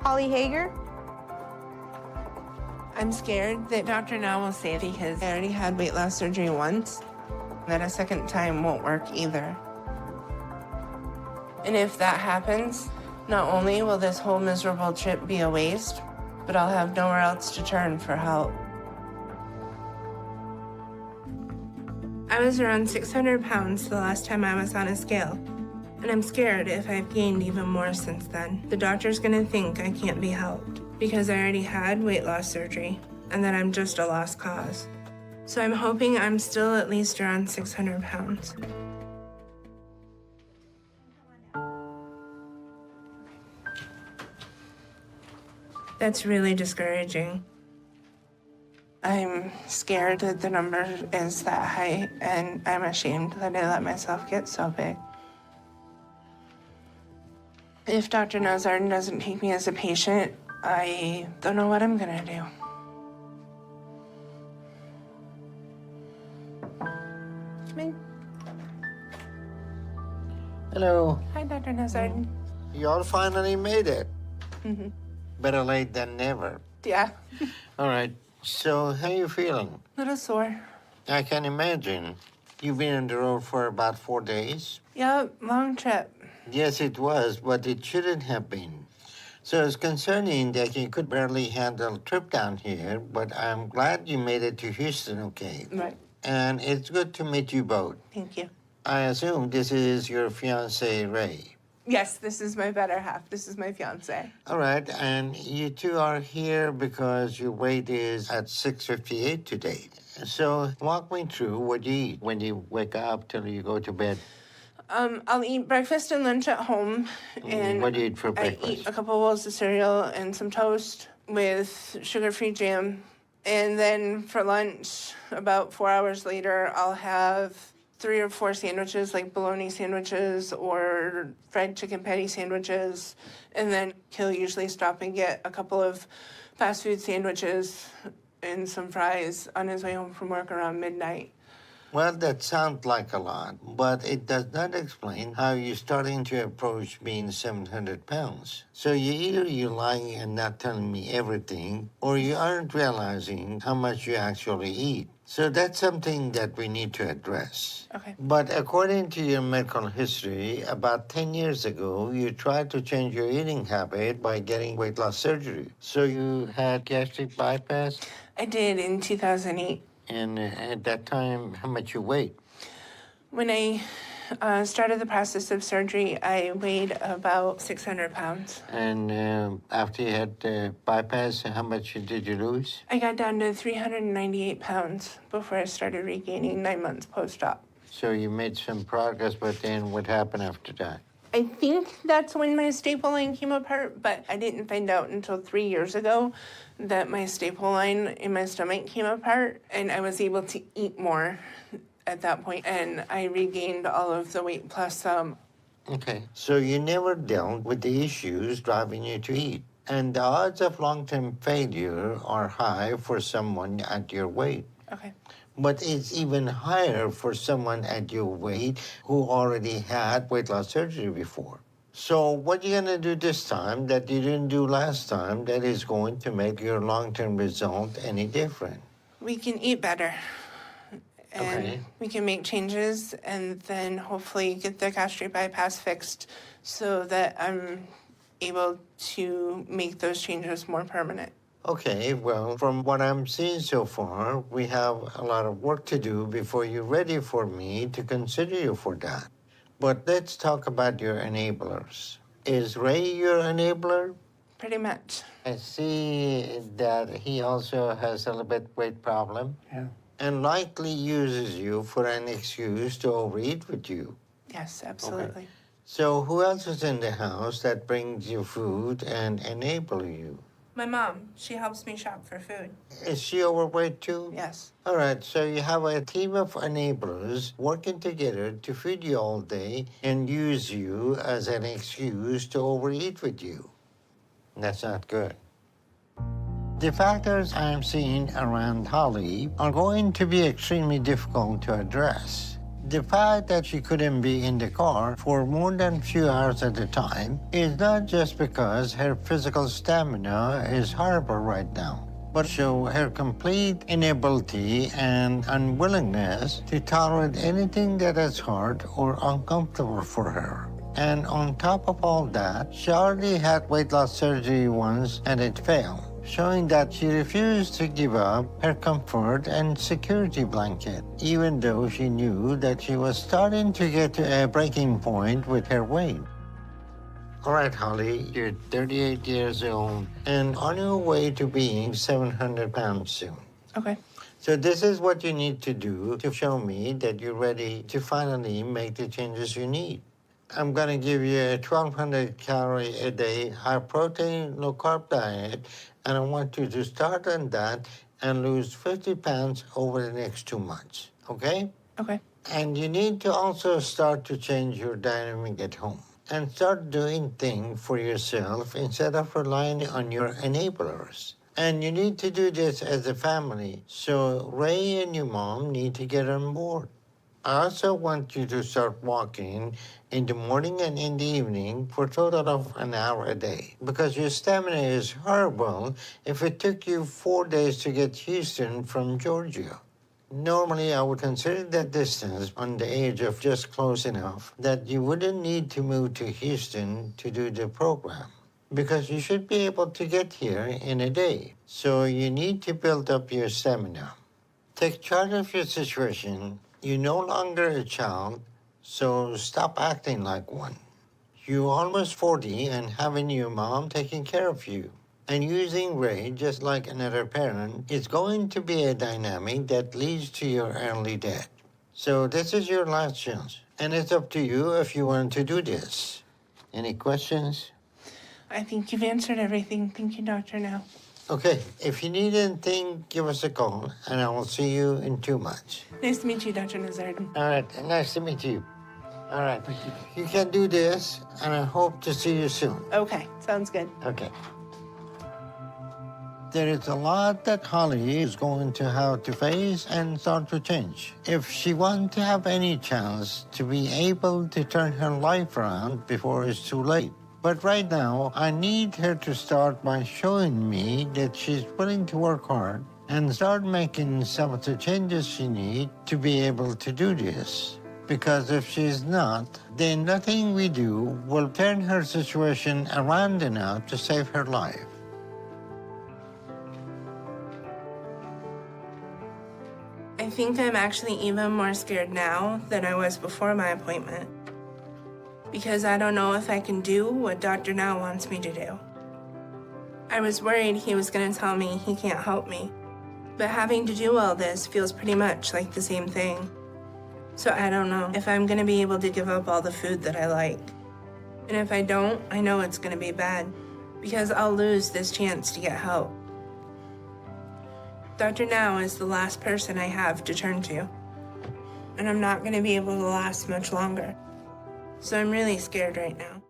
Holly Hager. I'm scared that Dr. Now will say because I already had weight loss surgery once, that a second time won't work either. And if that happens, not only will this whole miserable trip be a waste, but I'll have nowhere else to turn for help. I was around 600 pounds the last time I was on a scale, and I'm scared if I've gained even more since then. The doctor's gonna think I can't be helped because I already had weight loss surgery and that I'm just a lost cause. So I'm hoping I'm still at least around 600 pounds. That's really discouraging. I'm scared that the number is that high, and I'm ashamed that I let myself get so big. If Dr. Nazarden doesn't take me as a patient, I don't know what I'm gonna do. Come in. Hello. Hi, Dr. Nazarden. You all finally made it. Mm-hmm. Better late than never. Yeah. All right. So, how you feeling? Little sore. I can imagine. You've been on the road for about 4 days? Yeah, long trip. Yes, it was, but it shouldn't have been. So it's concerning that you could barely handle a trip down here, but I'm glad you made it to Houston okay. Right. And it's good to meet you both. Thank you. I assume this is your fiancé, Ray. Yes, this is my better half. This is my fiance. All right, and you two are here because your weight is at 658 today. So walk me through what you eat when you wake up till you go to bed. I'll eat breakfast and lunch at home, and What do you eat for I breakfast? eat a couple bowls of cereal and some toast with sugar-free jam. And then for lunch, about 4 hours later, I'll have 3 or 4 sandwiches, like bologna sandwiches or fried chicken patty sandwiches. And then he'll usually stop and get a couple of fast food sandwiches and some fries on his way home from work around midnight. Well, that sounds like a lot, but it does not explain how you're starting to approach being 700 pounds. So either you're lying and not telling me everything, or you aren't realizing how much you actually eat. So that's something that we need to address. Okay. But according to your medical history, about 10 years ago, you tried to change your eating habit by getting weight loss surgery. So you had gastric bypass? I did in 2008. And at that time, how much you weighed? When I started the process of surgery, I weighed about 600 pounds. And after you had the bypass, how much did you lose? I got down to 398 pounds before I started regaining 9 months post-op. So you made some progress, but then what happened after that? I think that's when my staple line came apart, but I didn't find out until 3 years ago that my staple line in my stomach came apart, and I was able to eat more at that point, and I regained all of the weight plus some. Okay. So you never dealt with the issues driving you to eat. And the odds of long-term failure are high for someone at your weight. Okay. But it's even higher for someone at your weight who already had weight loss surgery before. So what are you gonna do this time that you didn't do last time that is going to make your long-term result any different? We can eat better. And Okay. we can make changes and then hopefully get the gastric bypass fixed so that I'm able to make those changes more permanent. Okay, well, from what I'm seeing so far, we have a lot of work to do before you're ready for me to consider you for that. But let's talk about your enablers. Is Ray your enabler? Pretty much. I see that he also has a little bit weight problem. Yeah. And likely uses you for an excuse to overeat with you. Yes, absolutely. So who else is in the house that brings you food and enable you? My mom, she helps me shop for food. Is she overweight too? Yes. All right, so you have a team of enablers working together to feed you all day and use you as an excuse to overeat with you. That's not good. The factors I'm seeing around Holly are going to be extremely difficult to address. The fact that she couldn't be in the car for more than a few hours at a time is not just because her physical stamina is horrible right now, but show her complete inability and unwillingness to tolerate anything that is hard or uncomfortable for her. And on top of all that, she already had weight loss surgery once and it failed, showing that she refused to give up her comfort and security blanket, even though she knew that she was starting to get to a breaking point with her weight. All right, Holly, you're 38 years old and on your way to being 700 pounds soon. Okay. So this is what you need to do to show me that you're ready to finally make the changes you need. I'm gonna give you a 1,200 calorie a day, high protein, low carb diet, and I want you to start on that and lose 50 pounds over the next 2 months, okay? Okay. And you need to also start to change your dynamic at home and start doing things for yourself instead of relying on your enablers. And you need to do this as a family, so Ray and your mom need to get on board. I also want you to start walking in the morning and in the evening for a total of an hour a day, because your stamina is horrible if it took you 4 days to get Houston from Georgia. Normally, I would consider that distance on the age of just close enough that you wouldn't need to move to Houston to do the program, because you should be able to get here in a day. So you need to build up your stamina. Take charge of your situation. You're no longer a child, so stop acting like one. You're almost 40 and having your mom taking care of you. And using Ray just like another parent is going to be a dynamic that leads to your early death. So this is your last chance, and it's up to you if you want to do this. Any questions? I think you've answered everything. Thank you, Dr. Now. Okay, if you need anything, give us a call, and I will see you in 2 months. Nice to meet you, Dr. Nazardin. All right, nice to meet you. All right, you can do this, and I hope to see you soon. Okay, sounds good. Okay. There is a lot that Holly is going to have to face and start to change if she wants to have any chance to be able to turn her life around before it's too late. But right now, I need her to start by showing me that she's willing to work hard and start making some of the changes she needs to be able to do this. Because if she's not, then nothing we do will turn her situation around enough to save her life. I think I'm actually even more scared now than I was before my appointment, because I don't know if I can do what Dr. Now wants me to do. I was worried he was going to tell me he can't help me, but having to do all this feels pretty much like the same thing. So I don't know if I'm going to be able to give up all the food that I like. And if I don't, I know it's going to be bad, because I'll lose this chance to get help. Dr. Now is the last person I have to turn to, and I'm not going to be able to last much longer. So I'm really scared right now.